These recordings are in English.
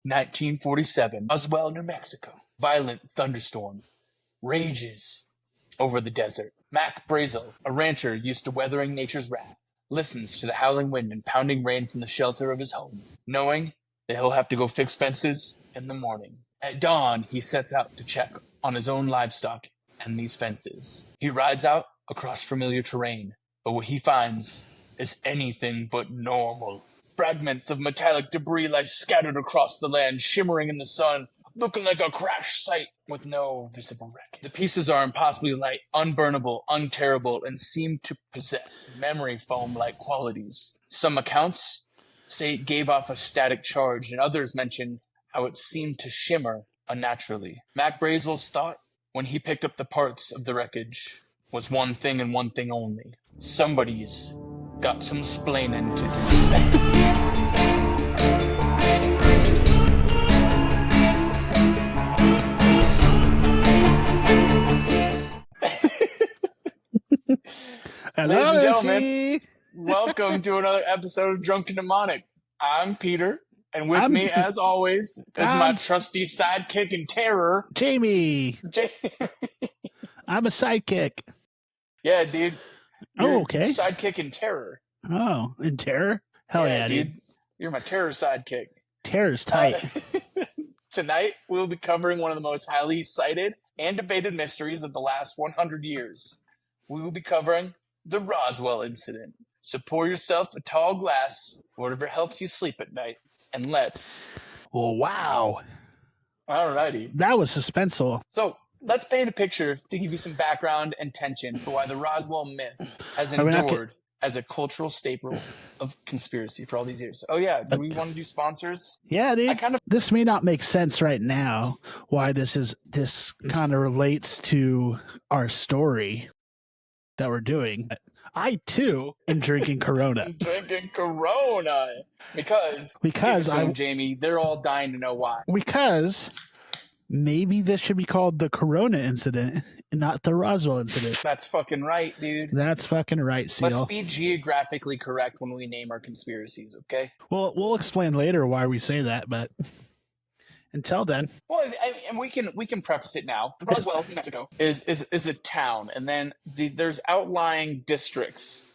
1947, Roswell, New Mexico. Violent thunderstorm rages over the desert. Mac Brazel, a rancher used to weathering nature's wrath, listens to the howling wind and pounding rain from the shelter of his home, knowing that he'll have to go fix fences in the morning. At dawn, he sets out to check on his own livestock and these fences. He rides out across familiar terrain, but what he finds is anything but normal. Fragments of metallic debris lie scattered across the land, shimmering in the sun, looking like a crash site with no visible wreck. The pieces are impossibly light, unburnable, unterrible, and seem to possess memory foam-like qualities. Some accounts say it gave off a static charge, and others mention how it seemed to shimmer unnaturally. Mac Brazel's thought, when he picked up the parts of the wreckage, was one thing and one thing only. Somebody's got some splaining to do. Hello, ladies and gentlemen, welcome to another episode of Drunk and Demonic. I'm Peter, and with me, as always, is my trusty sidekick in terror, Jamie. I'm a sidekick. Yeah, dude. Oh, okay. Sidekick in terror. Oh, in terror? Hell yeah, dude. You're my terror sidekick. Terror's tight. Tonight, we'll be covering one of the most highly cited and debated mysteries of the last 100 years. We will be covering the Roswell Incident. So pour yourself a tall glass, whatever helps you sleep at night, and let's... Oh, wow. Alrighty. That was suspenseful. So, let's paint a picture to give you some background and tension for why the Roswell myth has endured as a cultural staple of conspiracy for all these years. Oh, yeah. Do we want to do sponsors? Yeah, dude. This may not make sense right now, why this kind of relates to our story that we're doing. I, too, am drinking Corona. Drinking Corona. Because Jamie, they're all dying to know why. Because maybe this should be called the Corona Incident and not the Roswell Incident. That's fucking right, dude. That's fucking right, Seal. Let's be geographically correct when we name our conspiracies, okay? Well, we'll explain later why we say that, but until then. Well, and we can preface it now. Roswell, New Mexico, is a town, and then there's outlying districts,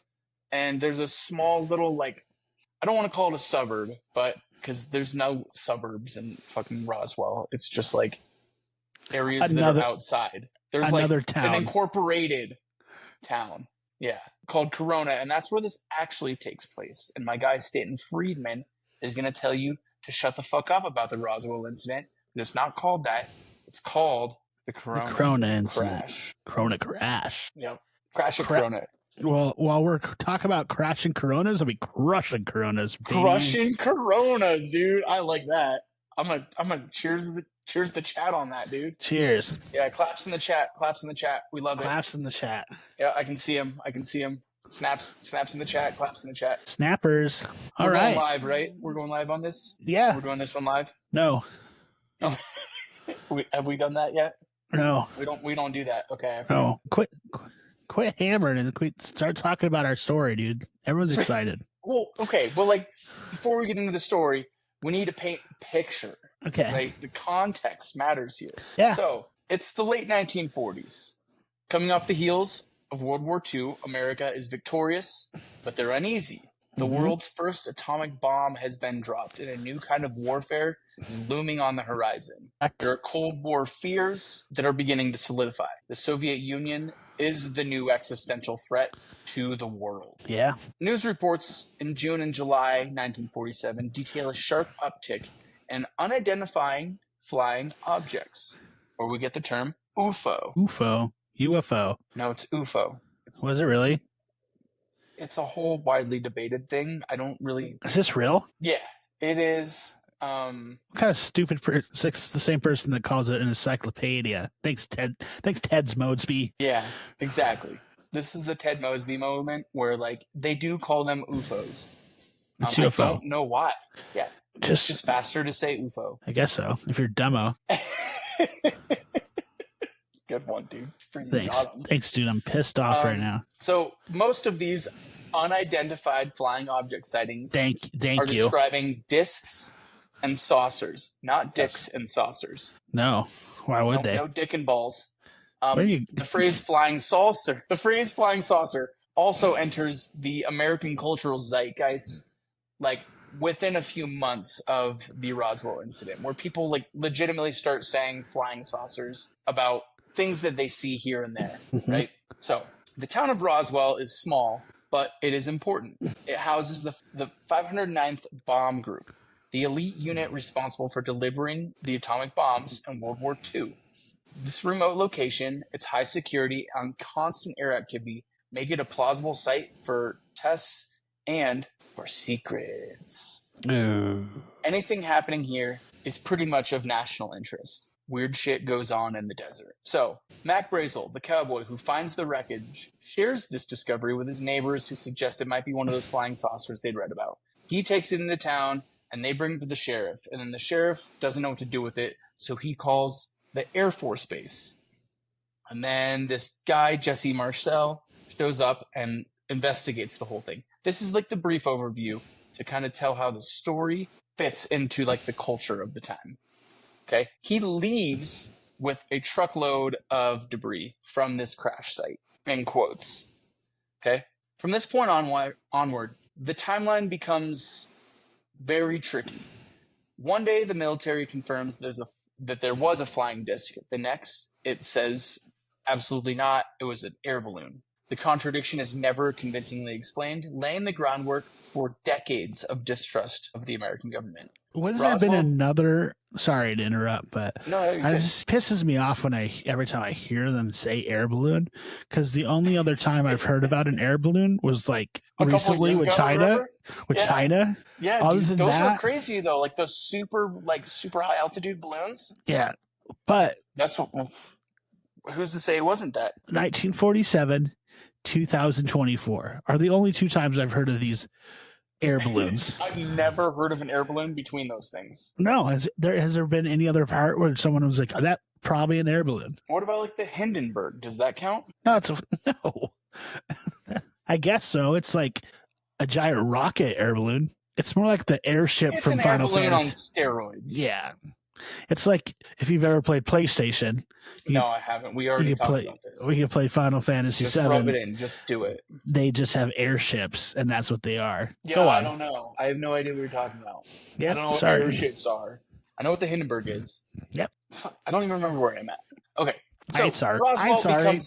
and there's a small little, like, I don't want to call it a suburb, but because there's no suburbs in fucking Roswell. It's just like areas that are outside. There's another like town. An incorporated town. Yeah. Called Corona. And that's where this actually takes place. And my guy Stanton Friedman is going to tell you to shut the fuck up about the Roswell incident. It's not called that. It's called the Corona Incident. Crash. Corona Crash. Yep. Crash of Corona. Well, while we're talking about crashing Coronas, I'll be crushing Coronas. Baby. Crushing Coronas, dude. I like that. I'm gonna cheers the chat on that, dude. Cheers. Yeah, claps in the chat. Claps in the chat. We love claps in the chat. Yeah, I can see him. Snaps in the chat. Claps in the chat. Snappers. All We're right. going live, right? We're going live on this? Yeah. We're doing this one live? No. No. Have we done that yet? No. We don't do that. Okay. No. Quit hammering and start talking about our story, dude. Everyone's excited. Well, okay. Well, like, before we get into the story, we need to paint a picture. Okay. Right? The context matters here. Yeah. So, it's the late 1940s. Coming off the heels of World War II, America is victorious, but they're uneasy. The world's first atomic bomb has been dropped, and a new kind of warfare is looming on the horizon. There are Cold War fears that are beginning to solidify. The Soviet Union is the new existential threat to the world. Yeah. News reports in June and July 1947 detail a sharp uptick in unidentified flying objects, where we get the term UFO. UFO. No, it's UFO. Was it really? It's a whole widely debated thing. I don't really... Is this real? Yeah, it is. What kind of stupid it's the same person that calls it an encyclopedia. Thanks, Ted. Thanks, Ted's Mosby. Yeah, exactly. This is the Ted Mosby moment where, like, they do call them UFOs. It's UFO. I don't know why. Yeah, it's just faster to say UFO. I guess so, if you're dumbo. Good one, dude. Thanks, dude. I'm pissed off right now. So most of these unidentified flying object sightings thank are you. describing discs and saucers, not dicks and saucers. No. Why would they? No dick and balls. The The phrase flying saucer also enters the American cultural zeitgeist, like within a few months of the Roswell incident, where people like legitimately start saying flying saucers about things that they see here and there, right? So the town of Roswell is small, but it is important. It houses the 509th Bomb Group, the elite unit responsible for delivering the atomic bombs in World War II. This remote location, its high security and constant air activity make it a plausible site for tests and for secrets. Ooh. Anything happening here is pretty much of national interest. Weird shit goes on in the desert. So, Mac Brazel, the cowboy who finds the wreckage, shares this discovery with his neighbors who suggest it might be one of those flying saucers they'd read about. He takes it into town, and they bring it to the sheriff. And then the sheriff doesn't know what to do with it, so he calls the Air Force Base. And then this guy, Jesse Marcel, shows up and investigates the whole thing. This is like the brief overview to kind of tell how the story fits into like the culture of the time. Okay. He leaves with a truckload of debris from this crash site, in quotes. Okay. From this point onward, the timeline becomes very tricky. One day, the military confirms that there was a flying disc. The next, it says, absolutely not. It was an air balloon. The contradiction is never convincingly explained, laying the groundwork for decades of distrust of the American government. Has there been another? Sorry to interrupt, but no, it just pisses me off when every time I hear them say air balloon, because the only other time I've heard about an air balloon was like recently with China. China. Yeah, those are crazy though. Like those super high altitude balloons. Yeah, but that's what. Who's to say it wasn't that? 1947, 2024 are the only two times I've heard of these air balloons. I've never heard of an air balloon between those things. No, has there been any other part where someone was like, oh, that probably an air balloon? What about like the Hindenburg? Does that count? No, no. I guess so. It's like a giant rocket air balloon. It's more like the airship from Final Fantasy. It's an air balloon on steroids. Yeah. It's like if you've ever played PlayStation. No, I haven't. We already talked about this. We can play Final Fantasy just 7. Rub it in. Just do it. They just have airships, and that's what they are. Yeah, I don't know. I have no idea what you're talking about. Yep, I don't know what airships are. I know what the Hindenburg is. Yep. I don't even remember where I'm at. Okay. So I'm sorry. Roswell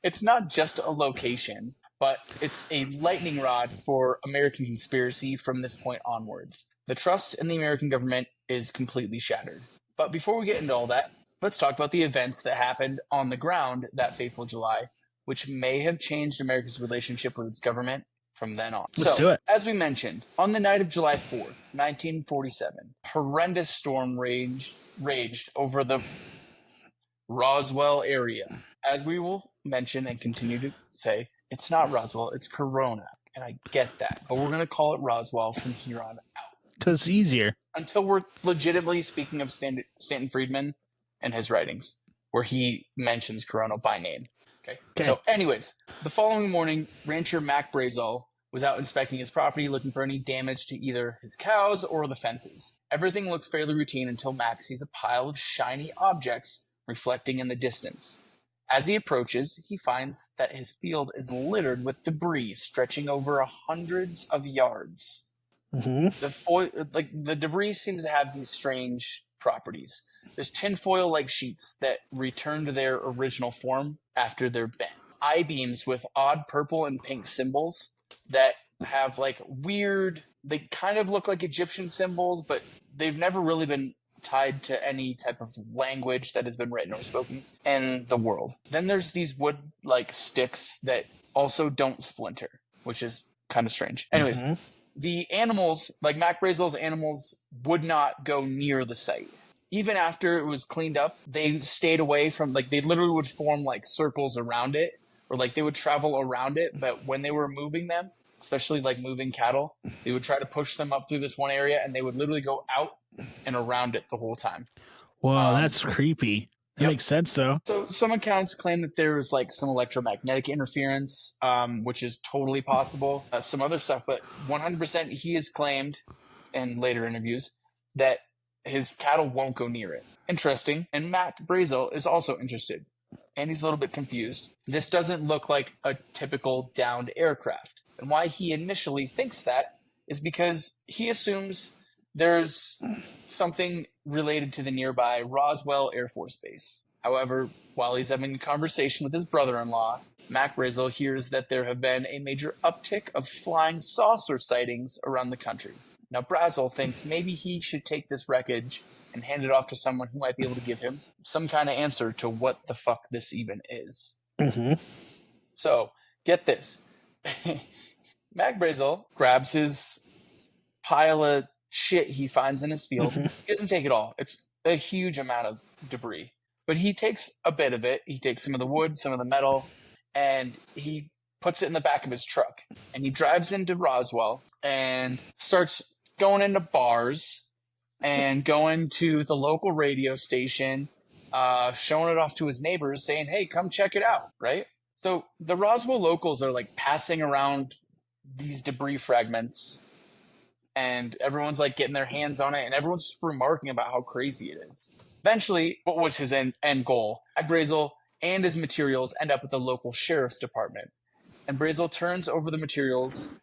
it's not just a location, but it's a lightning rod for American conspiracy from this point onwards. The trust in the American government is completely shattered. But before we get into all that, let's talk about the events that happened on the ground that fateful July, which may have changed America's relationship with its government from then on. Let's do it. As we mentioned, on the night of July 4th, 1947, horrendous storm raged over the Roswell area. As we will mention and continue to say, it's not Roswell, it's Corona. And I get that. But we're going to call it Roswell from here on out. Because it's easier. Until we're legitimately speaking of Stanton Friedman and his writings, where he mentions Corona by name. Okay. So anyways, the following morning, rancher Mac Brazel was out inspecting his property looking for any damage to either his cows or the fences. Everything looks fairly routine until Mac sees a pile of shiny objects reflecting in the distance. As he approaches, he finds that his field is littered with debris stretching over hundreds of yards. Mm-hmm. The debris seems to have these strange properties. There's tinfoil-like sheets that return to their original form after they're bent. I-beams with odd purple and pink symbols that have like weird, they kind of look like Egyptian symbols, but they've never really been tied to any type of language that has been written or spoken in the world. Then there's these wood-like sticks that also don't splinter, which is kind of strange. Anyways, the animals, like Mac Brazel's animals, would not go near the site. Even after it was cleaned up, they stayed away from, like, they literally would form, like, circles around it, or, like, they would travel around it, but when they were moving them, especially, like, moving cattle, they would try to push them up through this one area, and they would literally go out and around it the whole time. Whoa, that's creepy. That makes sense, though. So some accounts claim that there was like some electromagnetic interference, which is totally possible. Some other stuff, but 100% he has claimed, in later interviews that his cattle won't go near it. Interesting. And Mac Brazel is also interested, and he's a little bit confused. This doesn't look like a typical downed aircraft. And why he initially thinks that is because he assumes there's something related to the nearby Roswell Air Force Base. However, while he's having a conversation with his brother-in-law, Mac Brazel hears that there have been a major uptick of flying saucer sightings around the country. Now, Brazel thinks maybe he should take this wreckage and hand it off to someone who might be able to give him some kind of answer to what the fuck this even is. Mm-hmm. So, get this. Mac Brazel grabs his pile of shit he finds in his field. Mm-hmm. He doesn't take it all. It's a huge amount of debris. But he takes a bit of it. He takes some of the wood, some of the metal, and he puts it in the back of his truck. And he drives into Roswell and starts going into bars and going to the local radio station, showing it off to his neighbors, saying, hey, come check it out, right? So the Roswell locals are like passing around these debris fragments, and everyone's like getting their hands on it, and everyone's just remarking about how crazy it is. Eventually, what was his end goal? Brazel and his materials end up at the local sheriff's department. And Brazel turns over the materials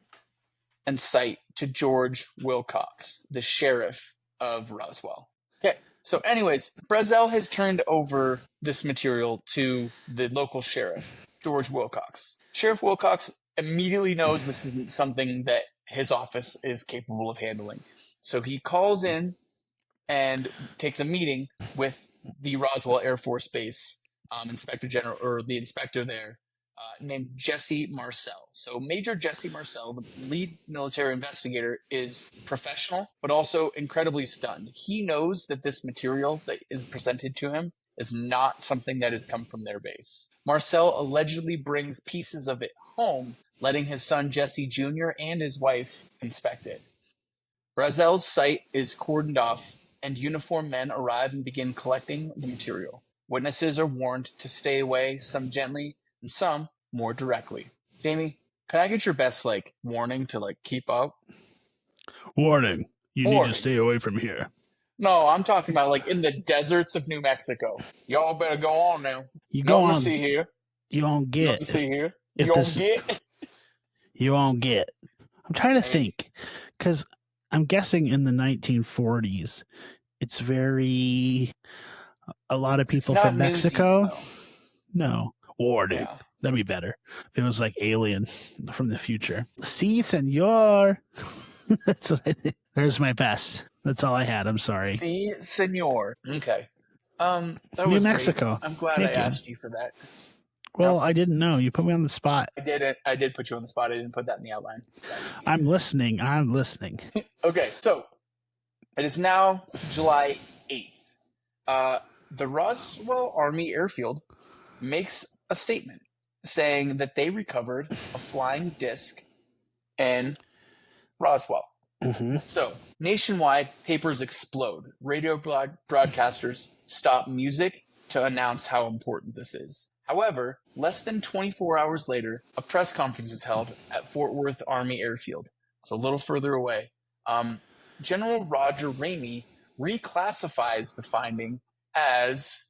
and site to George Wilcox, the sheriff of Roswell. Okay, so anyways, Brazel has turned over this material to the local sheriff, George Wilcox. Sheriff Wilcox immediately knows this isn't something that his office is capable of handling. So he calls in and takes a meeting with the Roswell Air Force Base inspector general, or the inspector there, named Jesse Marcel. So Major Jesse Marcel, the lead military investigator, is professional, but also incredibly stunned. He knows that this material that is presented to him is not something that has come from their base. Marcel allegedly brings pieces of it home, letting his son Jesse Jr. and his wife inspect it. Brazel's site is cordoned off, and uniformed men arrive and begin collecting the material. Witnesses are warned to stay away, some gently and some more directly. Jamie, can I get your best warning to keep up? Warning. You need to stay away from here. No, I'm talking about in the deserts of New Mexico. Y'all better go on now. You go on. See here. You won't get. You see here. You won't get. You won't get. I'm trying to think, because I'm guessing in the 1940s, it's a lot of people from Mexico. No. Warning. Yeah. That'd be better if it was like Alien from the future. Si, senor. That's what I think. There's my best. That's all I had. I'm sorry. Si, senor. Okay. That New was Mexico. Great. I'm glad I asked you for that. Well, I didn't know. You put me on the spot. I did. I did put you on the spot. I didn't put that in the outline. I'm listening. Okay, so it is now July 8th. The Roswell Army Airfield makes a statement saying that they recovered a flying disc in Roswell. Mm-hmm. So, nationwide, papers explode. Radio broadcasters stop music to announce how important this is. However, less than 24 hours later, a press conference is held at Fort Worth Army Airfield, so a little further away. General Roger Ramey reclassifies the finding as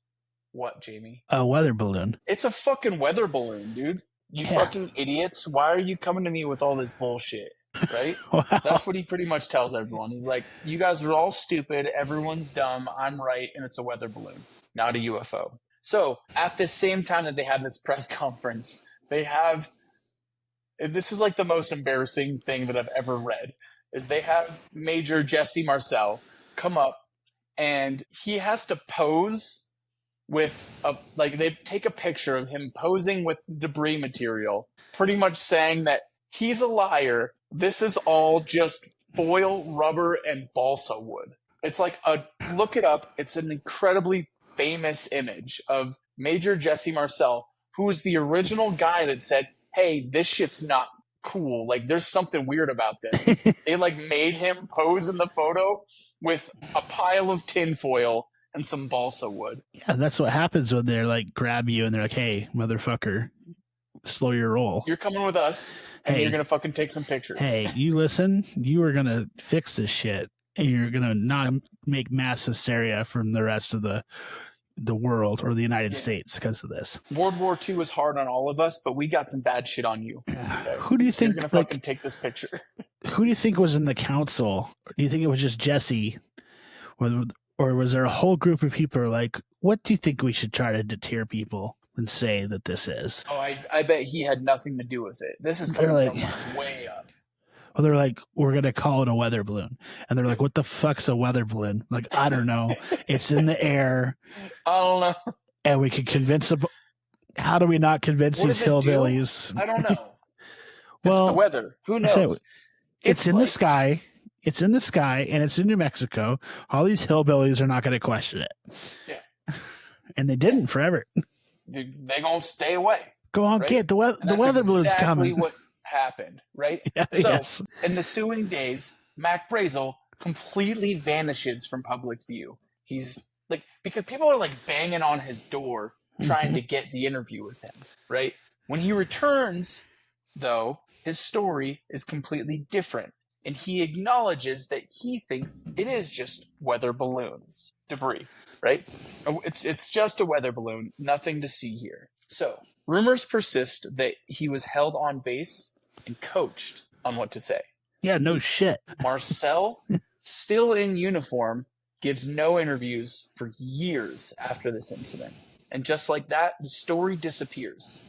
what, Jamie? A weather balloon. It's a fucking weather balloon, dude. You fucking idiots. Why are you coming to me with all this bullshit? Right? Wow. That's what he pretty much tells everyone. He's like, you guys are all stupid. Everyone's dumb. I'm right. And it's a weather balloon, not a UFO. So at the same time that they have this press conference, this is the most embarrassing thing that I've ever read, is they have Major Jesse Marcel come up, and he has to pose with they take a picture of him posing with debris material, pretty much saying that he's a liar. This is all just foil, rubber, and balsa wood. It's look it up. It's an incredibly famous image of Major Jesse Marcel, who is the original guy that said, hey, this shit's not cool. There's something weird about this. They made him pose in the photo with a pile of tinfoil and some balsa wood. Yeah, that's what happens when they're grab you and they're like, hey, motherfucker, slow your roll. You're coming with us, and Hey. you're going to fucking take some pictures. Hey, you listen, you are going to fix this shit, and you're going to not make mass hysteria from the rest of the world or the United States because of this. World War II was hard on all of us, but we got some bad shit on you. Okay? Who do you think, you're going to fucking take this picture? Who do you think was in the council? Do you think it was just Jesse? Or was there a whole group of people like, what do you think we should try to deter people and say that this is? Oh, I bet he had nothing to do with it. This is coming from like way up. Well, they're like, we're going to call it a weather balloon. And they're like, what the fuck's a weather balloon? Like, I don't know. It's in the air. I don't know. And we could convince them. How do we not convince these hillbillies? I don't know. Well, it's the weather. Who knows? It's in the sky. It's in the sky, and it's in New Mexico. All these hillbillies are not going to question it. Yeah. And they didn't forever. They're going to stay away. Go on, get the weather balloon's coming. Exactly what happened, right? Yeah, so, yes. in the ensuing days, Mac Brazel completely vanishes from public view. He's like, because people are like banging on his door trying to get the interview with him, right? When he returns, though, his story is completely different. And he acknowledges that he thinks it is just weather balloons, debris, right? It's just a weather balloon, nothing to see here. So, rumors persist that he was held on base and coached on what to say. Yeah, no shit. Marcel, still in uniform, gives no interviews for years after this incident. And just like that, the story disappears.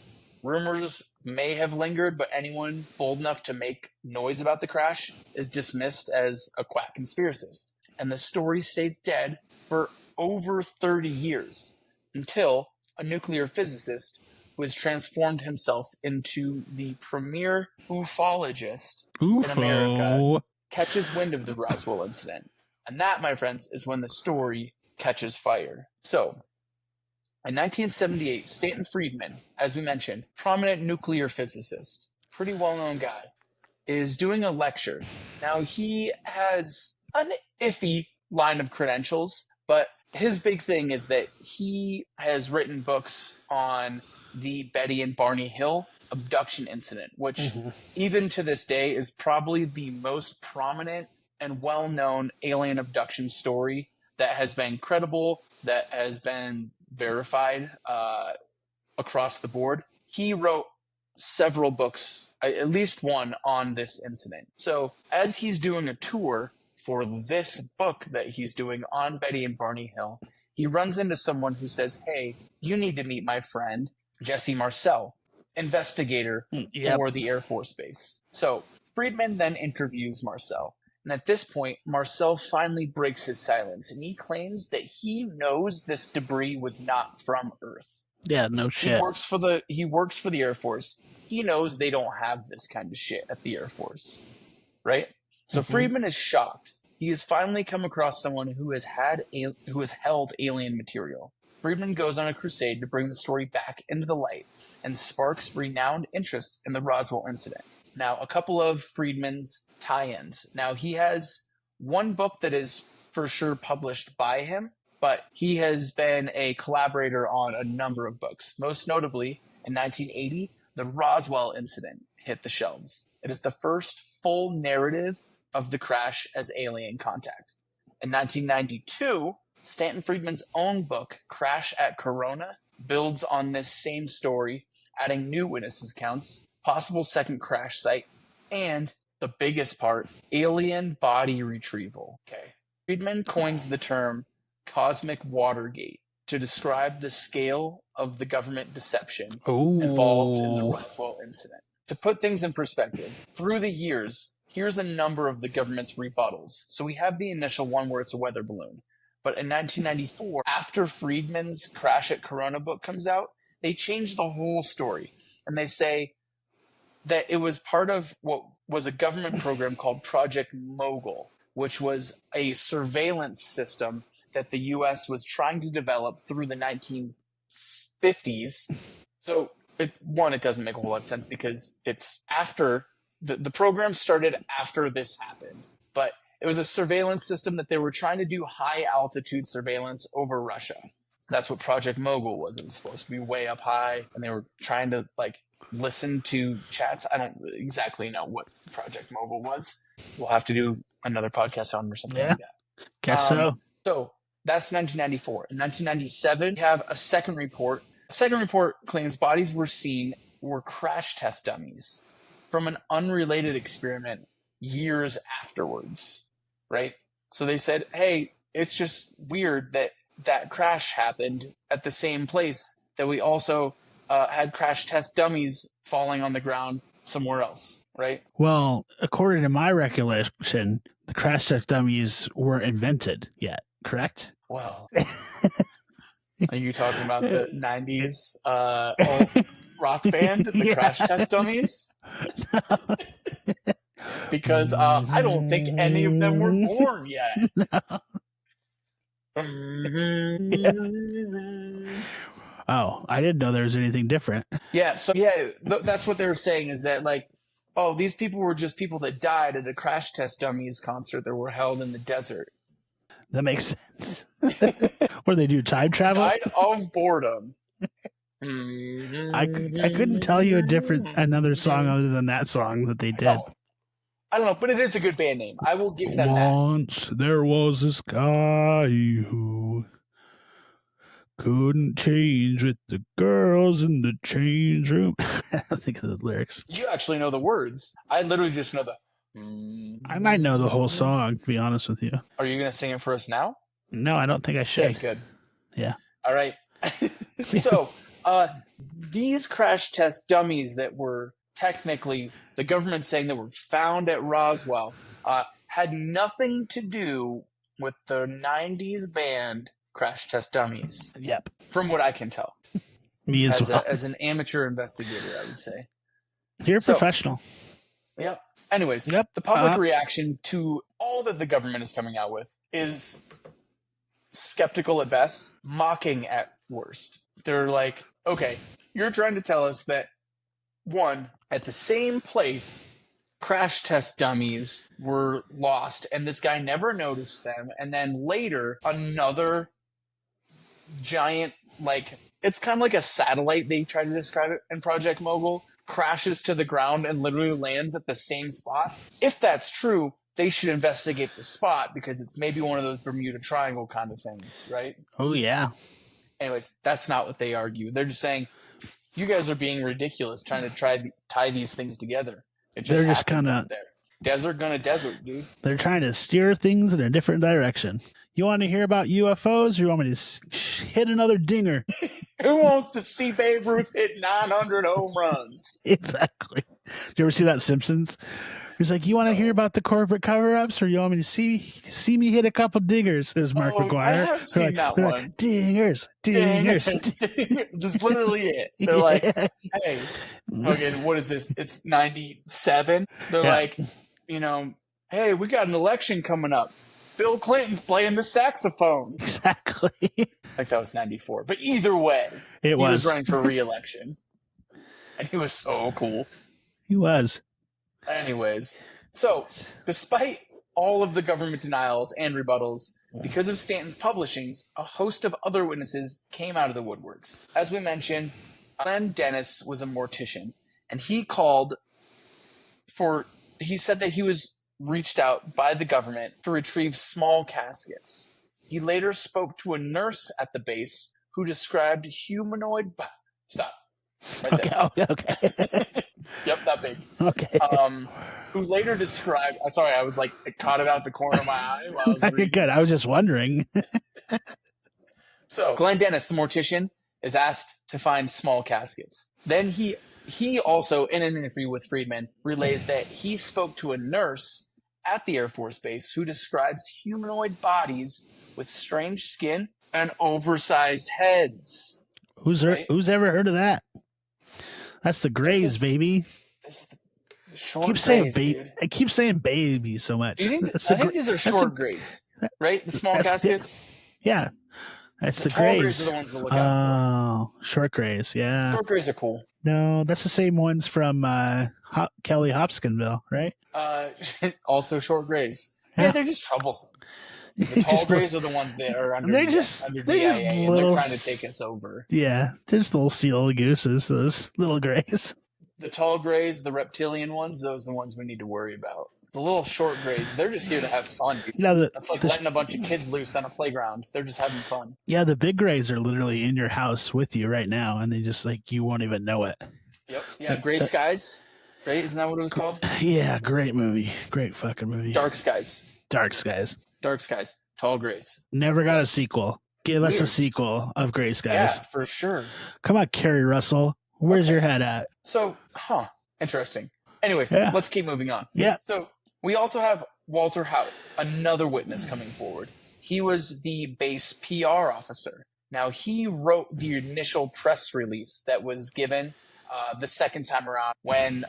Rumors may have lingered, but anyone bold enough to make noise about the crash is dismissed as a quack conspiracist. And the story stays dead for over 30 years until a nuclear physicist who has transformed himself into the premier ufologist in America catches wind of the Roswell incident. And that, my friends, is when the story catches fire. So, in 1978, Stanton Friedman, as we mentioned, prominent nuclear physicist, pretty well-known guy, is doing a lecture. Now, he has an iffy line of credentials, but his big thing is that he has written books on the Betty and Barney Hill abduction incident, which even to this day is probably the most prominent and well-known alien abduction story that has been credible, that has been verified across the board. He wrote several books, at least one, on this incident. So as he's doing a tour for this book that he's doing on Betty and Barney Hill, he runs into someone who says, hey, you need to meet my friend, Jesse Marcel, investigator for the Air Force Base. So Friedman then interviews Marcel. And at this point, Marcel finally breaks his silence, and he claims that he knows this debris was not from Earth. Yeah, no shit. He works for the Air Force. He knows they don't have this kind of shit at the Air Force, right? So Friedman is shocked. He has finally come across someone who has held alien material. Friedman goes on a crusade to bring the story back into the light and sparks renowned interest in the Roswell incident. Now, a couple of Friedman's tie-ins. Now, he has one book that is for sure published by him, but he has been a collaborator on a number of books. Most notably, in 1980, the Roswell Incident hit the shelves. It is the first full narrative of the crash as alien contact. In 1992, Stanton Friedman's own book, Crash at Corona, builds on this same story, adding new witness accounts, possible second crash site, and the biggest part, alien body retrieval. Okay. Friedman coins the term cosmic Watergate to describe the scale of the government deception involved in the Roswell incident. To put things in perspective, through the years, here's a number of the government's rebuttals. So we have the initial one where it's a weather balloon. But in 1994, after Friedman's Crash at Corona book comes out, they change the whole story. And they say that it was part of what was a government program called Project Mogul, which was a surveillance system that the U.S. was trying to develop through the 1950s. So, it doesn't make a whole lot of sense because it's after, the program started after this happened. But it was a surveillance system that they were trying to do high-altitude surveillance over Russia. That's what Project Mogul was. It was supposed to be way up high, and they were trying to, listened to chats. I don't exactly know what Project Mogul was. We'll have to do another podcast on or something like that. Guess so. So that's 1994. In 1997, we have a second report. A second report claims bodies were crash test dummies from an unrelated experiment years afterwards, right? So they said, hey, it's just weird that crash happened at the same place that we also had crash test dummies falling on the ground somewhere else, right? Well, according to my recollection, the crash test dummies weren't invented yet, correct? Well, are you talking about the 90s alt rock band, the Crash Test Dummies? Because I don't think any of them were born yet. Oh, I didn't know there was anything different. Yeah, so that's what they were saying, is that like, oh, these people were just people that died at a Crash Test Dummies concert that were held in the desert. That makes sense. Or they do time travel? Died of boredom. I couldn't tell you another song other than that song that they did. I don't know, but it is a good band name. I will give them that. Once there was this guy who couldn't change with the girls in the change room. I don't think of the lyrics. You actually know the words. I literally just know the... I might know the whole song, to be honest with you. Are you going to sing it for us now? No, I don't think I should. Okay, good. Yeah. All right. So, these crash test dummies that were technically, the government saying that were found at Roswell, had nothing to do with the 90s band Crash Test Dummies. Yep. From what I can tell. Me as well. As an amateur investigator, I would say. You're a professional. Yep. Anyways, the public reaction to all that the government is coming out with is skeptical at best, mocking at worst. They're like, okay, you're trying to tell us that, one, at the same place, crash test dummies were lost, and this guy never noticed them, and then later, another giant, like, it's kind of like a satellite, they try to describe it in Project Mogul, crashes to the ground and literally lands at the same spot. If that's true, they should investigate the spot, because it's maybe one of those Bermuda Triangle kind of things, right? Oh, yeah. Anyways, that's not what they argue. They're just saying, you guys are being ridiculous trying to tie these things together. They're just kind of there. Desert gonna desert, dude. They're trying to steer things in a different direction. You want to hear about UFOs, or you want me to hit another dinger? Who wants to see Babe Ruth hit 900 home runs? Exactly. Did you ever see that Simpsons? He's like, you want to hear about the corporate cover-ups, or you want me to see me hit a couple dingers? Is Mark McGuire. I have seen that one. Like, dingers. That's literally it. They're like, hey, okay, what is this? It's 97. They're like, hey, we got an election coming up. Bill Clinton's playing the saxophone. Exactly. Like that was 94. But either way, he was running for re-election. And he was so cool. He was. Anyways, so despite all of the government denials and rebuttals, because of Stanton's publishings, a host of other witnesses came out of the woodworks. As we mentioned, Glenn Dennis was a mortician, and he said that he was reached out by the government to retrieve small caskets. He later spoke to a nurse at the base who described humanoid... Stop. Right there. Okay. Yep, that big. Okay. Who later described... Sorry, I was like, I caught it out the corner of my eye while I was reading. You're good. I was just wondering. So, Glenn Dennis, the mortician, is asked to find small caskets. Then he also, in an interview with Friedman, relays that he spoke to a nurse at the Air Force Base who describes humanoid bodies with strange skin and oversized heads. Who's ever heard of that? That's the Greys, baby. This is the short Greys, dude. I keep saying baby so much. I think these are short Greys, right? The small caskets? Yeah. That's the Greys. Greys. Are the ones to look out for. Short Greys, yeah. Short Greys are cool. No, that's the same ones from Kelly Hopkinsville, right? Also short Greys. Yeah, they're just troublesome. The tall Greys are the ones that are under DIA, and they're trying to take us over. Yeah, they're just little seal gooses, those little Greys. The tall grays, the reptilian ones, those are the ones we need to worry about. The little short grays, they're just here to have fun, dude. Yeah, That's like letting a bunch of kids loose on a playground. They're just having fun. yeah, the big grays are literally in your house with you right now, and they just like you won't even know it. Yep. Yeah, Gray Skies. Right? Isn't that what it was called? Yeah, great movie. Great fucking movie. Dark Skies. Dark Skies. Dark Skies. Tall grays. Never got a sequel. Give us a Weird. sequel of Gray Skies. Yeah, for sure. Come on, Kerry Russell. Where's your head at? So, interesting. Anyways, Yeah. let's keep moving on. Yeah. So we also have Walter Hout, another witness coming forward. He was the base PR officer. Now, he wrote the initial press release that was given the second time around when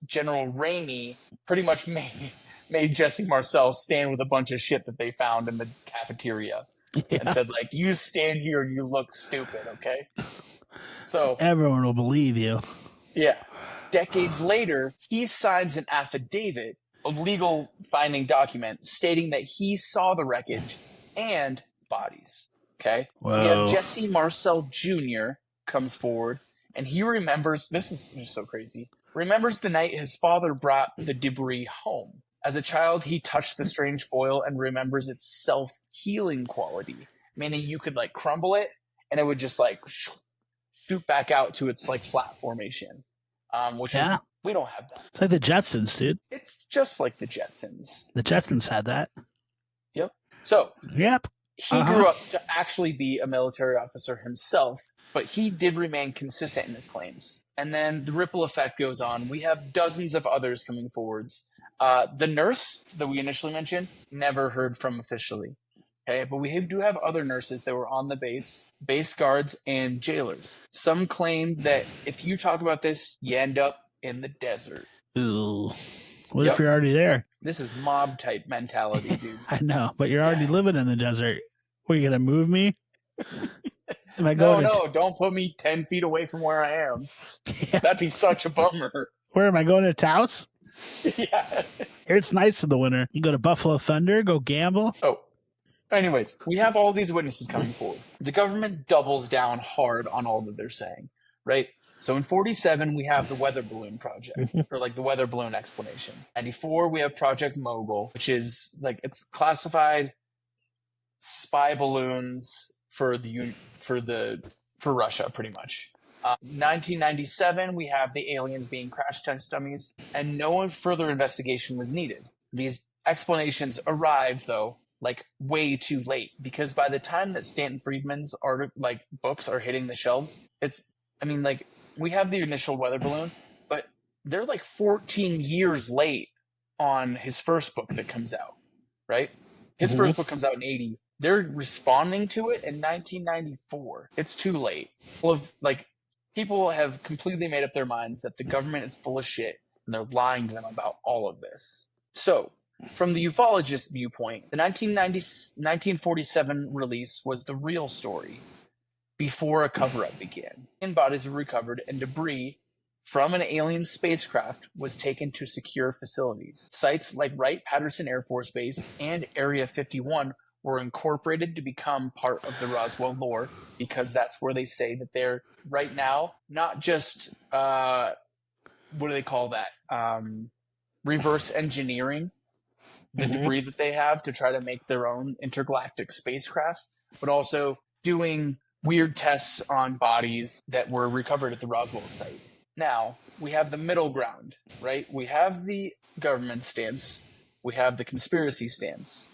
General Ramey pretty much made Jesse Marcel stand with a bunch of shit that they found in the cafeteria and said, like, you stand here, you look stupid, okay? So everyone will believe you. Yeah. Decades later, he signs an affidavit, a legal binding document, stating that he saw the wreckage and bodies. Okay? Whoa. We have Jesse Marcel Jr. comes forward, and he remembers, this is just so crazy, remembers the night his father brought the debris home. As a child, he touched the strange foil and remembers its self-healing quality, meaning you could, like, crumble it, and it would just, like, shoot back out to its, like, flat formation. Which is, we don't have that. It's like the Jetsons, dude. It's just like the Jetsons. The Jetsons had that. Yep. So, yep. He grew up to actually be a military officer himself, but he did remain consistent in his claims. And then the ripple effect goes on. We have dozens of others coming forwards. The nurse that we initially mentioned, never heard from officially. Okay, but we do have other nurses that were on the base guards, and jailers. Some claim that if you talk about this, you end up in the desert. Ooh. What if you're already there? This is mob type mentality, dude. I know, but you're already living in the desert. What, are you going to move me? Am I going No, don't put me 10 feet away from where I am. Yeah. That'd be such a bummer. Where am I going, to Taos? Yeah. Here it's nice in the winter. You go to Buffalo Thunder, go gamble. Oh. Anyways, we have all these witnesses coming forward. The government doubles down hard on all that they're saying, right? So in 47, we have the weather balloon project, or like the weather balloon explanation. 94, we have Project Mogul, which is like, it's classified spy balloons for Russia, pretty much. 1997, we have the aliens being crash test dummies, and no further investigation was needed. These explanations arrived, though, like way too late, because by the time that Stanton Friedman's books are hitting the shelves, we have the initial weather balloon, but they're like 14 years late on his first book that comes out, right? His first book comes out in 80. They're responding to it in 1994. It's too late. People have completely made up their minds that the government is full of shit, and they're lying to them about all of this. So, from the ufologist viewpoint, the 1947 release was the real story before a cover-up began. Alien bodies were recovered, and debris from an alien spacecraft was taken to secure facilities. Sites like Wright-Patterson Air Force Base and Area 51 were incorporated to become part of the Roswell lore, because that's where they say that they're, right now, not just, what do they call that? Reverse engineering the debris that they have to try to make their own intergalactic spacecraft, but also doing weird tests on bodies that were recovered at the Roswell site. Now, we have the middle ground, right? We have the government stance. We have the conspiracy stance.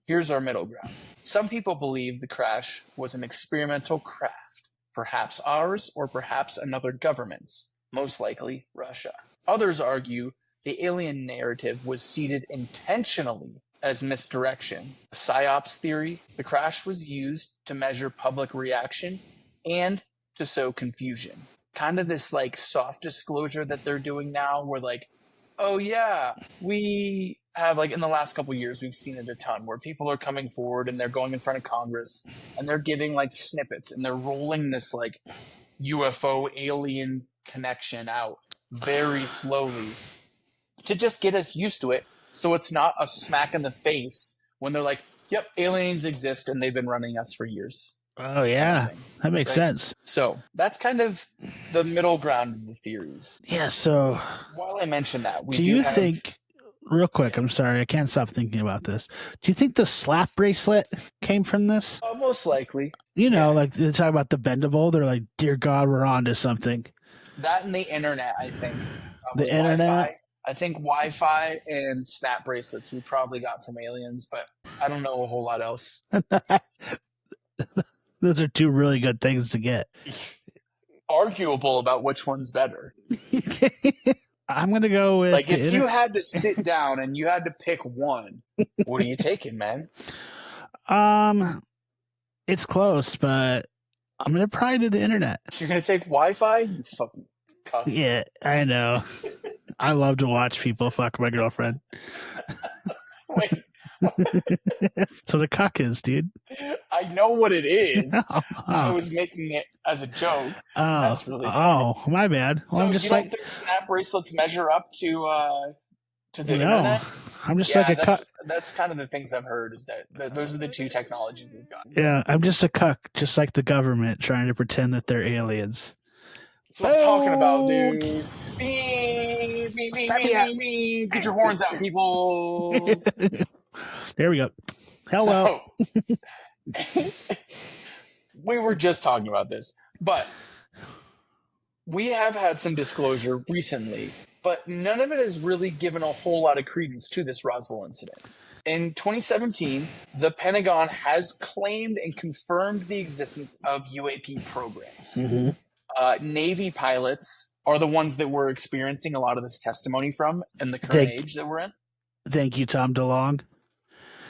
Here's our middle ground. Some people believe the crash was an experimental craft, perhaps ours or perhaps another government's, most likely Russia. Others argue the alien narrative was seeded intentionally as misdirection. The PSYOPs theory, the crash was used to measure public reaction and to sow confusion. Kind of this soft disclosure that they're doing now, where oh yeah, we have in the last couple of years, we've seen it a ton, where people are coming forward and they're going in front of Congress and they're giving snippets and they're rolling this UFO alien connection out very slowly to just get us used to it, so it's not a smack in the face when they're yep, aliens exist and they've been running us for years. Oh yeah, thing, that makes right? sense. So that's kind of the middle ground of the theories. Yeah. So, While I mention that, we do do you have think? Real quick, yeah, I'm sorry, I can't stop thinking about this. Do you think the slap bracelet came from this? most likely, You know, yeah, like they talk about the bendable. They're like, "Dear God, we're on to something." that and the internet. I think The probably internet. Wi-Fi. I think Wi-Fi and snap bracelets we probably got from aliens, but I don't know a whole lot else. Those are two really good things to get. Arguable about which one's better. I'm gonna go with Like if you had to sit down and you had to pick one, what are you taking, man? It's close, but I'm gonna probably do the internet. You're gonna take Wi-Fi? You fucking cuck. Yeah, I know. I love to watch people fuck my girlfriend. Wait, So the cuck is, dude. I know what it is. Oh, I oh, was making it as a joke. That's really funny. oh, my bad. Well, So I'm you just don't like, think snap bracelets measure up to the no, internet? I'm just Yeah, like a cuck. that's kind of the things I've heard is that those are the two technologies we've got. Yeah, I'm just a cuck, just like the government trying to pretend that they're aliens. That's what I'm talking about, dude. Get your horns out, people. There we go. Hello. So, we were just talking about this, but we have had some disclosure recently, but none of it has really given a whole lot of credence to this Roswell incident. In 2017, the Pentagon has claimed and confirmed the existence of UAP programs. Mm-hmm. Navy pilots are the ones that we're experiencing a lot of this testimony from in the current age that we're in. Thank you, Tom DeLonge.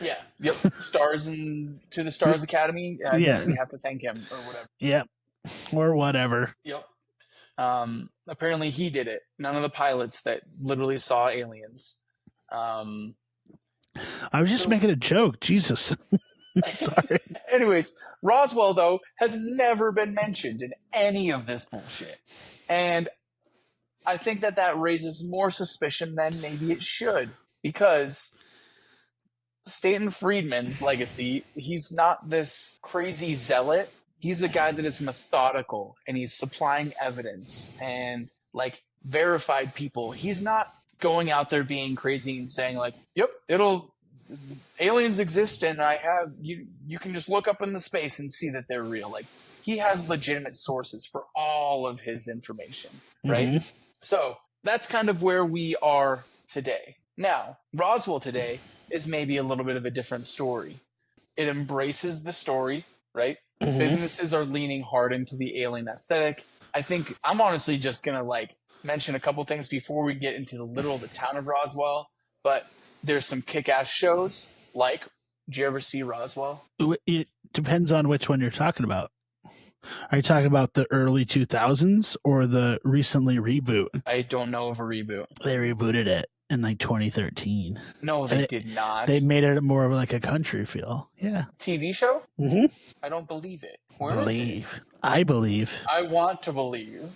Yeah. Yep. Stars and to the Stars Academy. I guess we have to thank him or whatever. Yep. Or whatever. Yep. Apparently he did it. None of the pilots that literally saw aliens. I was just making a joke. Jesus. I'm sorry. Anyways, Roswell, though, has never been mentioned in any of this bullshit. And I think that raises more suspicion than maybe it should. Because Stanton Friedman's legacy, he's not this crazy zealot. He's a guy that is methodical and he's supplying evidence and like verified people. He's not going out there being crazy and saying like, "Yep, aliens exist and I have you can just look up in the space and see that they're real." Like he has legitimate sources for all of his information, right? Mm-hmm. So that's kind of where we are today. Now, Roswell today is maybe a little bit of a different story. It embraces the story, right? Mm-hmm. Businesses are leaning hard into the alien aesthetic. I think I'm honestly just going to like mention a couple things before we get into the town of Roswell. But there's some kick-ass shows like, did you ever see Roswell? It depends on which one you're talking about. Are you talking about the early 2000s or the recently reboot? I don't know of a reboot. They rebooted it in like 2013. No, they did not. They made it more of like a country feel. Yeah. TV show? Mm-hmm. I don't believe it. Believe. I believe. I want to believe.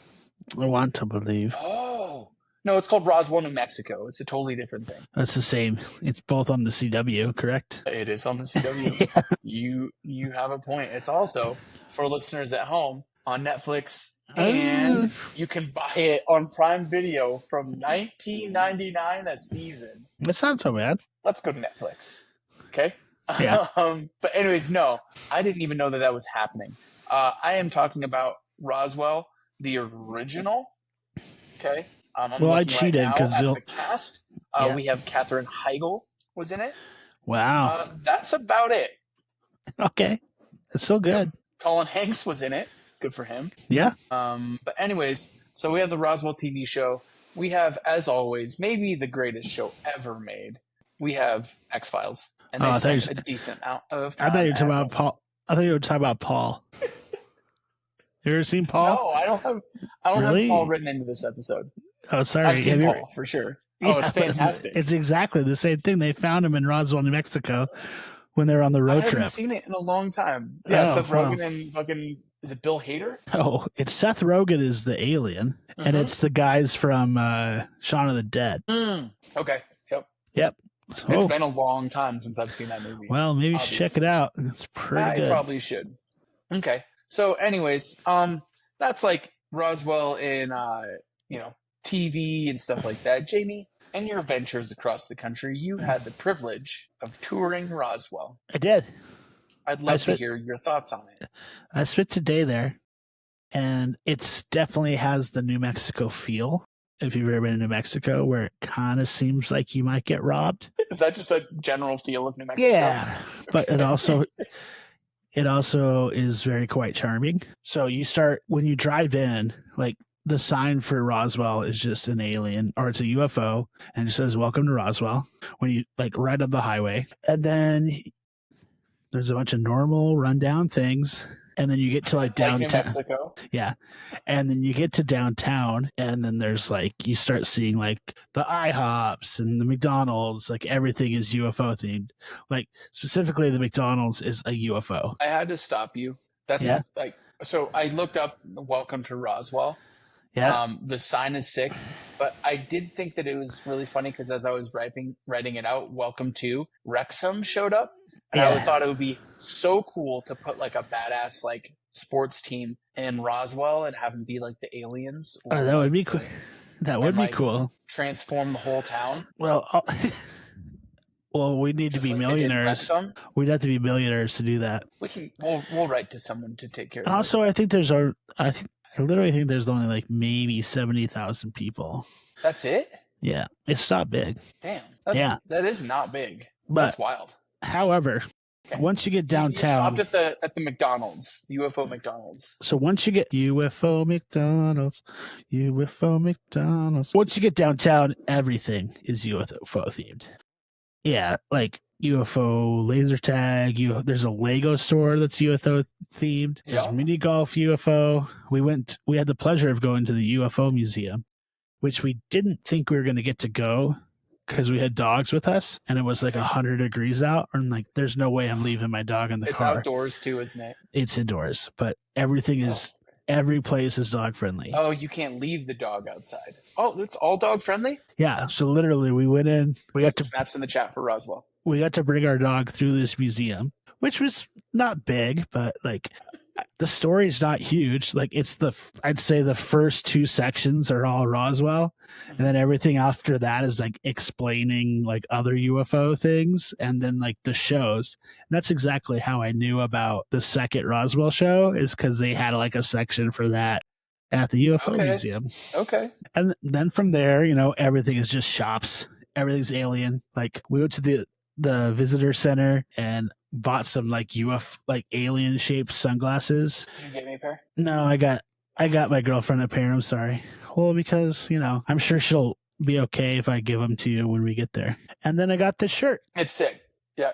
I want to believe. Oh. No, it's called Roswell, New Mexico. It's a totally different thing. That's the same. It's both on the CW, correct? It is on the CW. Yeah. You have a point. It's also, for listeners at home, on Netflix, and you can buy it on Prime Video from $19.99 a season. That's not so bad. Let's go to Netflix. Okay? Yeah. But anyways, no, I didn't even know that was happening. I am talking about Roswell, the original. Okay? Well, I cheated because the cast. We have Katherine Heigl was in it. Wow. That's about it. Okay. It's still good. Colin Hanks was in it. Good for him. Yeah. But anyways, so we have the Roswell TV show. We have, as always, maybe the greatest show ever made. We have X-Files. And they spent a decent amount of time. I thought you were talking about Paul. I thought you were talking about Paul. You ever seen Paul? No, I don't have Paul written into this episode. Oh, sorry. I've seen Paul, for sure. Yeah, it's fantastic. It's exactly the same thing. They found him in Roswell, New Mexico when they were on the road trip. I haven't seen it in a long time. Yeah, Seth Rogen and fucking, is it Bill Hader? Oh, it's Seth Rogen is the alien, and it's the guys from Shaun of the Dead. Okay, Yep. It's been a long time since I've seen that movie. Well, maybe you should check it out. It's pretty good. I probably should. Okay. So, anyways, that's like Roswell in TV and stuff like that. Jamie, in your ventures across the country, you had the privilege of touring Roswell. I did. I'd I love to spent hear your thoughts on it. I spent a day there, and it's definitely has the New Mexico feel. If you've ever been to New Mexico, where it kind of seems like you might get robbed. Is that just a general feel of New Mexico? Yeah, but it Okay. also is very quite charming. So you start when you drive in, like the sign for Roswell is just an alien or it's a UFO and it says welcome to Roswell when you like right up the highway. And then there's a bunch of normal rundown things. And then you get to like Like New downtown. Mexico. Yeah. And then you get to downtown and then there's like you start seeing like the IHOPs and the McDonald's, like everything is UFO themed. Like specifically the McDonald's is a UFO. I had to stop you. That's Yeah. like, so I looked up welcome to Roswell. Yeah. The sign is sick, but I did think that it was really funny because as I was writing it out, welcome to Wrexham showed up. And I Yeah. thought it would be so cool to put like a badass like sports team in Roswell and have them be like the aliens. Oh, that would be cool. That would be like, cool. Transform the whole town. Well, well, we need to be like they did in millionaires. Wrexham. We'd have to be millionaires to do that. We'll write to someone to take care of And it. also, I literally think there's only like maybe 70,000 people. That's it? Yeah, it's not big. Damn. That is not big. But that's wild. However, Okay. once you get downtown, you stopped at the McDonald's, the UFO McDonald's. So once you get UFO McDonald's, once you get downtown, everything is UFO themed. Yeah, like UFO laser tag. There's a Lego store that's UFO themed. There's mini golf UFO. We had the pleasure of going to the UFO museum, which we didn't think we were going to get to go because we had dogs with us and it was like 100 degrees out. And like, there's no way I'm leaving my dog in the car. It's outdoors too, isn't it? It's indoors, but everything is, every place is dog friendly. Oh, you can't leave the dog outside. Oh, it's all dog friendly? Yeah. So literally we went in, we got to snaps in the chat for Roswell. We got to bring our dog through this museum, which was not big, but like the story's not huge. Like I'd say the first 2 sections are all Roswell, and then everything after that is like explaining like other UFO things, and then like the shows. And that's exactly how I knew about the second Roswell show, is because they had like a section for that at the UFO museum. Okay. And then from there, everything is just shops. Everything's alien. Like we went to the visitor center and bought some like alien shaped sunglasses. Did you get me a pair? No, I got my girlfriend a pair. I'm sorry. Well, because I'm sure she'll be okay if I give them to you when we get there. And then I got this shirt. It's sick. Yeah.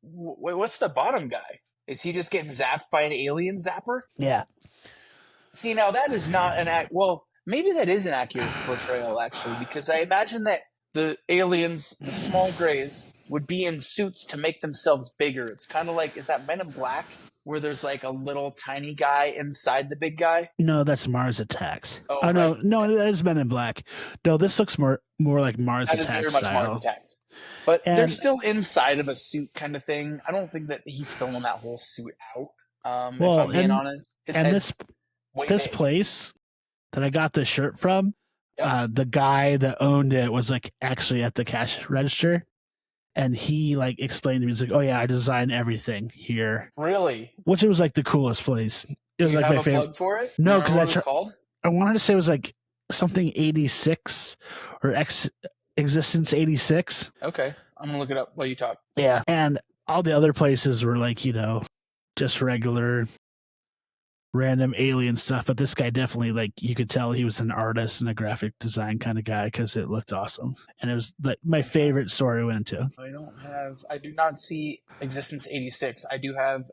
Wait, what's the bottom guy? Is he just getting zapped by an alien zapper? Yeah. See, now that is not well, maybe that is an accurate portrayal actually, because I imagine that the aliens, the small grays, would be in suits to make themselves bigger. It's kind of like, is that Men in Black, where there's like a little tiny guy inside the big guy? No, that's Mars Attacks. Oh, right. No, that is Men in Black. No, this looks more like Mars Attacks. That is very much Mars Attacks. But they're still inside of a suit kind of thing. I don't think that he's filling that whole suit out. If I'm being honest. And this place that I got this shirt from, the guy that owned it was like actually at the cash register, and he like explained to me, he's like, "Oh yeah, I designed everything here." Really? Which it was like the coolest place. It was like my favorite. Plug for it? No, because I wanted to say it was like something 86 or Existence 86. Okay, I'm gonna look it up while you talk. Yeah, and all the other places were like just regular random alien stuff, but this guy definitely, like, you could tell he was an artist and a graphic design kind of guy because it looked awesome, and it was like my favorite store we went to. I do not see Existence 86. I do have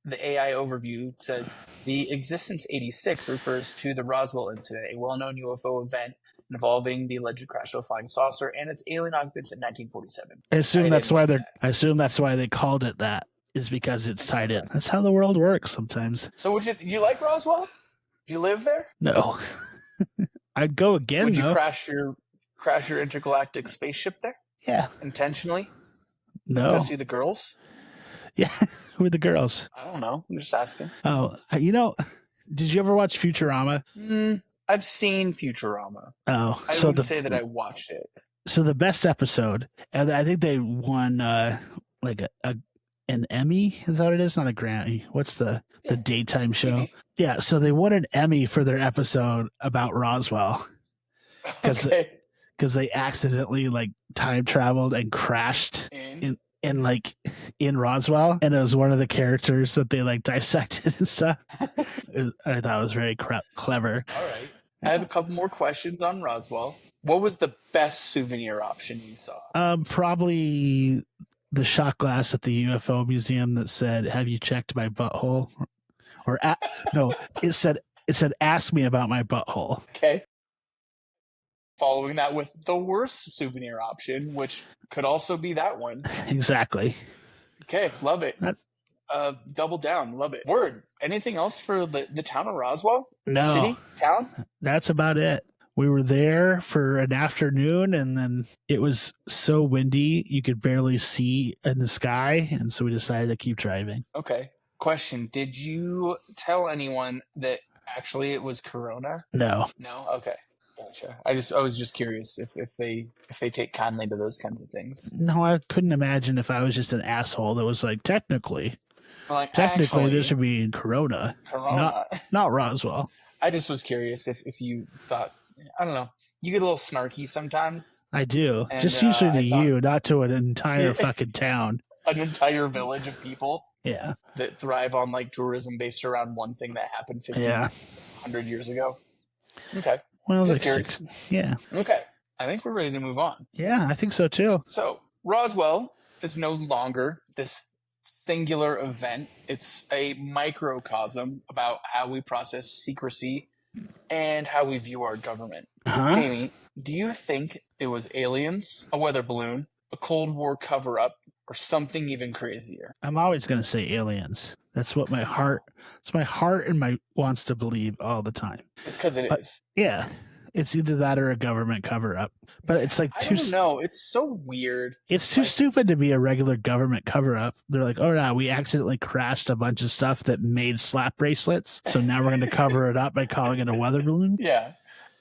the AI overview says the Existence 86 refers to the Roswell Incident, a well-known UFO event involving the alleged crash of a flying saucer and its alien occupants in 1947. I assume that's why they called it that, is because it's tied in. That's how the world works sometimes. So do you like Roswell? Do you live there? No. I'd go again. Would you crash your intergalactic spaceship there? Yeah. Intentionally? No. Go see the girls? Yeah, who are the girls? I don't know. I'm just asking. Oh, did you ever watch Futurama? I've seen Futurama. Oh, I wouldn't say that I watched it. So the best episode, and I think they won like an Emmy. Is that what it is? Not a Grammy. What's the daytime show? TV. Yeah, so they won an Emmy for their episode about Roswell because they accidentally like time traveled and crashed in Roswell, and it was one of the characters that they like dissected and stuff. I thought it was very clever. All right. I have a couple more questions on Roswell. What was the best souvenir option you saw? Probably the shot glass at the UFO museum that said, "Have you checked my butthole?" Or no, it said, "Ask me about my butthole." Okay. Following that with the worst souvenir option, which could also be that one. Exactly. Okay, love it. Double down, love it. Word. Anything else for the town of Roswell? No. City? Town? That's about it. We were there for an afternoon, and then it was so windy you could barely see in the sky, and so we decided to keep driving. Okay. Question: did you tell anyone that actually it was Corona? No. No. Okay. Gotcha. I was just curious if they take kindly to those kinds of things. No, I couldn't imagine if I was just an asshole that was like, technically this should be in Corona. Not Roswell. I just was curious if you thought, I don't know, you get a little snarky sometimes. I do. And, just usually to you, not to an entire fucking town. An entire village of people. Yeah. That thrive on like tourism based around one thing that happened 100 years ago. Okay. Well, like 6. Yeah. Okay. I think we're ready to move on. Yeah, I think so too. So Roswell is no longer this singular event. It's a microcosm about how we process secrecy and how we view our government. Jamie, do you think it was aliens, a weather balloon, a Cold War cover-up, or something even crazier? I'm always going to say aliens. That's what my heart and wants to believe all the time. It's because it is. Yeah. It's either that or a government cover-up. But it's like I don't know. It's so weird. It's too stupid to be a regular government cover-up. They're like, oh, no, we accidentally crashed a bunch of stuff that made slap bracelets. So now we're going to cover it up by calling it a weather balloon. Yeah.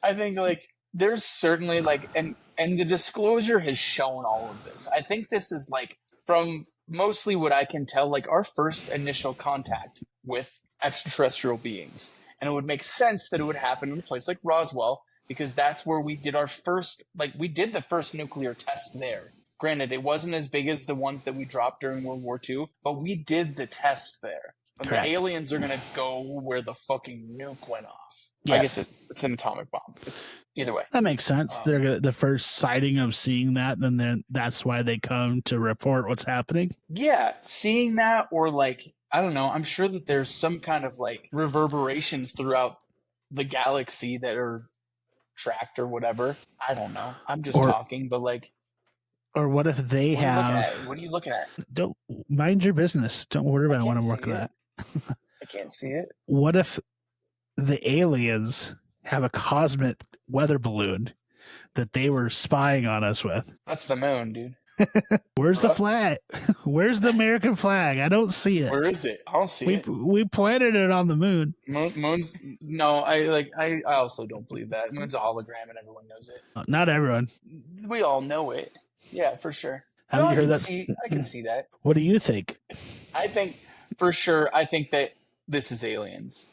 I think, like, there's certainly, like, and the disclosure has shown all of this. I think this is, like, from mostly what I can tell, like, our first initial contact with extraterrestrial beings. And it would make sense that it would happen in a place like Roswell, because that's where we did our first, like, we did the first nuclear test there. Granted, it wasn't as big as the ones that we dropped during World War II, but we did the test there. But the aliens are going to go where the fucking nuke went off. Yes. I guess it's an atomic bomb. Either way. That makes sense. They're the first sighting of seeing that, and then that's why they come to report what's happening. Yeah, seeing that, or like, I don't know, I'm sure that there's some kind of like reverberations throughout the galaxy that are tracked or whatever. I don't know. I'm just talking, but like. Or what if they have. What are you looking at? Don't mind your business. Don't worry about it when I'm working that. I can't see it. What if the aliens have a cosmic weather balloon that they were spying on us with? That's the moon, dude. Where's the flag? Where's the American flag? I don't see it. Where is it? I don't see it. We planted it on the moon. Moon's no. I also don't believe that. Moon's a hologram and everyone knows it. Not everyone. We all know it. Yeah, for sure. Have you heard that? I can see that. What do you think? I think for sure. I think that this is aliens.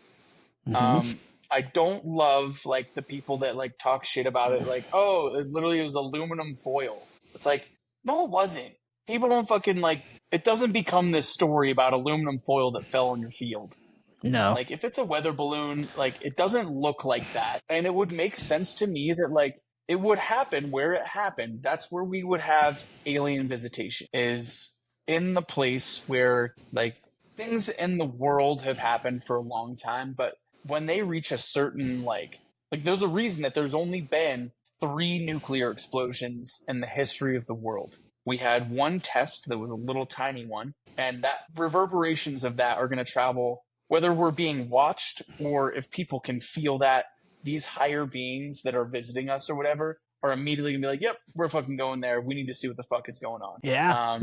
Mm-hmm. I don't love like the people that like talk shit about it. Like, oh, it literally was aluminum foil. It's like, no, it wasn't. People don't fucking like. It doesn't become this story about aluminum foil that fell in your field. No. Like, if it's a weather balloon, like, it doesn't look like that. And it would make sense to me that, like, it would happen where it happened. That's where we would have alien visitation, is in the place where, like, things in the world have happened for a long time, but when they reach a certain, like there's a reason that there's only been 3 nuclear explosions in the history of the world. We had one test that was a little tiny one, and that reverberations of that are going to travel, whether we're being watched or if people can feel that, these higher beings that are visiting us or whatever are immediately going to be like, yep, we're fucking going there. We need to see what the fuck is going on. Yeah.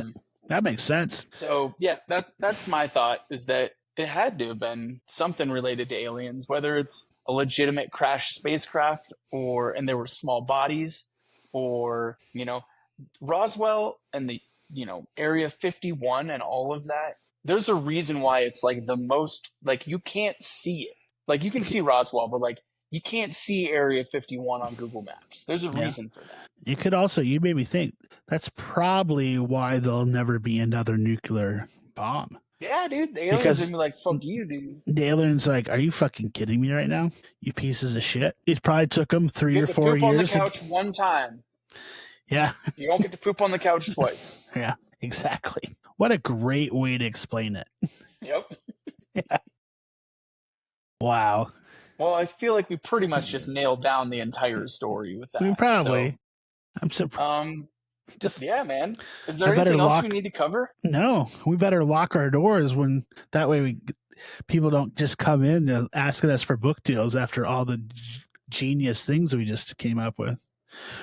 That makes sense. So yeah, that's my thought, is that it had to have been something related to aliens, whether it's a legitimate crashed spacecraft and there were small bodies, or, Roswell and the, Area 51 and all of that. There's a reason why it's like the most, like, you can't see it. Like, you can see Roswell, but like you can't see Area 51 on Google Maps. There's a reason for that. You made me think that's probably why there'll never be another nuclear bomb. Yeah, dude. The aliens would be like, fuck you, dude. The aliens are like, are you fucking kidding me right now? You pieces of shit. It probably took them 3 or 4 years. Poop on the couch one time. Yeah. You don't get to poop on the couch twice. Yeah, exactly. What a great way to explain it. Yep. Yeah. Wow. Well, I feel like we pretty much just nailed down the entire story with that. We probably. I'm surprised. Yeah, man. Is there anything else we need to cover? No, we better lock our doors that way people don't just come in asking us for book deals after all the genius things we just came up with.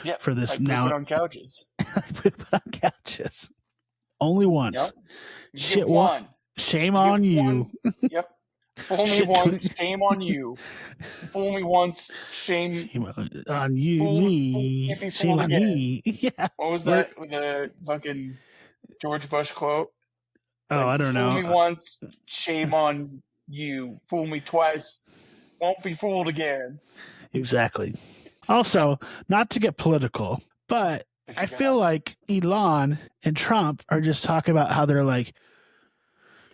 Yeah, for this like now. Pooping on couches. Pooping on couches. Only once. Yep. Shit, one. Shame on you. Yep. Fool me once, shame on you. Fool me once, shame on you, me. Shame on me. Yeah. What was that? The fucking George Bush quote? I don't know. Fool me once, shame on you. Fool me twice, won't be fooled again. Exactly. Also, not to get political, but I feel like Elon and Trump are just talking about how they're like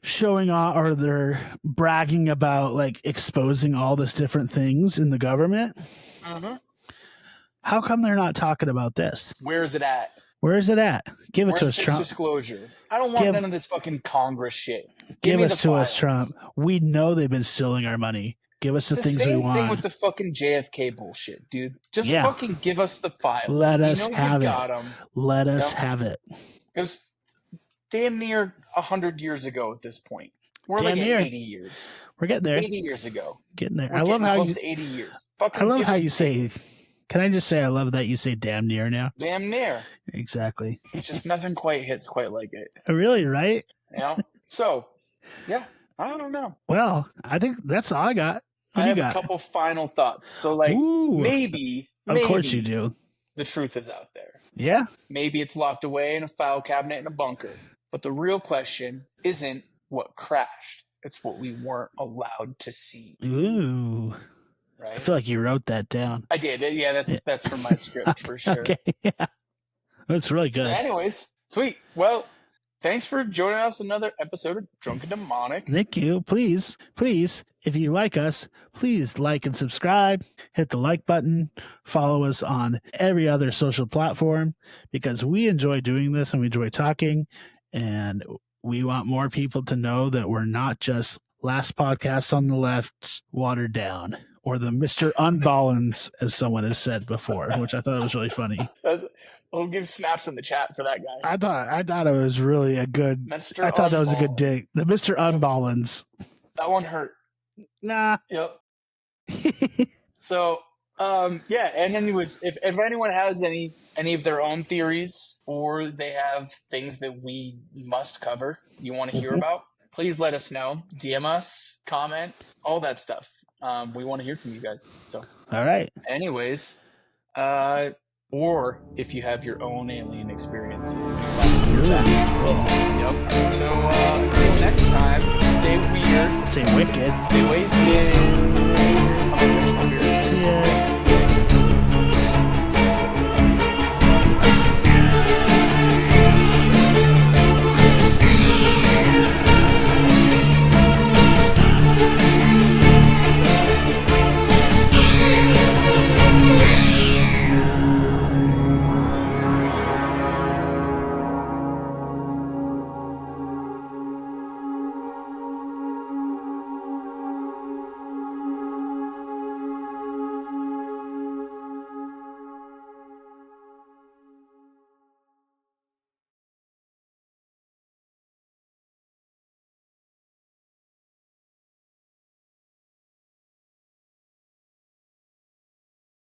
showing off, or they're bragging about like exposing all this different things in the government. Mm-hmm. How come they're not talking about this? Where is it at? Where is it at? Give it to us, Trump. Disclosure. I don't want none of this fucking Congress shit. Give us to us, Trump. We know they've been stealing our money. Give us the things we want. Same thing with the fucking JFK bullshit, dude. Just fucking give us the files. Let us have it. Let us have it. It was damn near 100 years ago at this point. We're like at 80 years. We're getting there. 80 years ago. Getting there. I love how close to 80 years. I love how you say. Can I just say I love that you say damn near now? Damn near. Exactly. It's just nothing quite hits quite like it. Really, right? So, yeah, I don't know. Well, I think that's all I got. I have a couple final thoughts. So, like, maybe. Of course you do. The truth is out there. Yeah. Maybe it's locked away in a file cabinet in a bunker. But the real question isn't what crashed. It's what we weren't allowed to see. Ooh. Right? I feel like you wrote that down. I did. Yeah, that's from my script for sure. Okay, yeah. That's really good. Anyways, sweet. Well, thanks for joining us another episode of Drunk and Demonic. Thank you. Please, if you like us, please like and subscribe. Hit the like button. Follow us on every other social platform, because we enjoy doing this and we enjoy talking. And we want more people to know that we're not just last podcast on the left watered down, or the Mr. Unballins, as someone has said before, which I thought was really funny. We'll give snaps in the chat for that guy. I thought it was really a good. Mr. I thought that was a good dig. The Mr. Unballins. That one hurt. Nah. Yep. So, yeah. And anyways, if anyone has any of their own theories, or they have things that we must cover, you want to hear about, please let us know. DM us, comment, all that stuff. We want to hear from you guys. So, all right. Anyways, or if you have your own alien experiences. Yep. So, until next time, stay weird. Stay wicked. Stay wasted.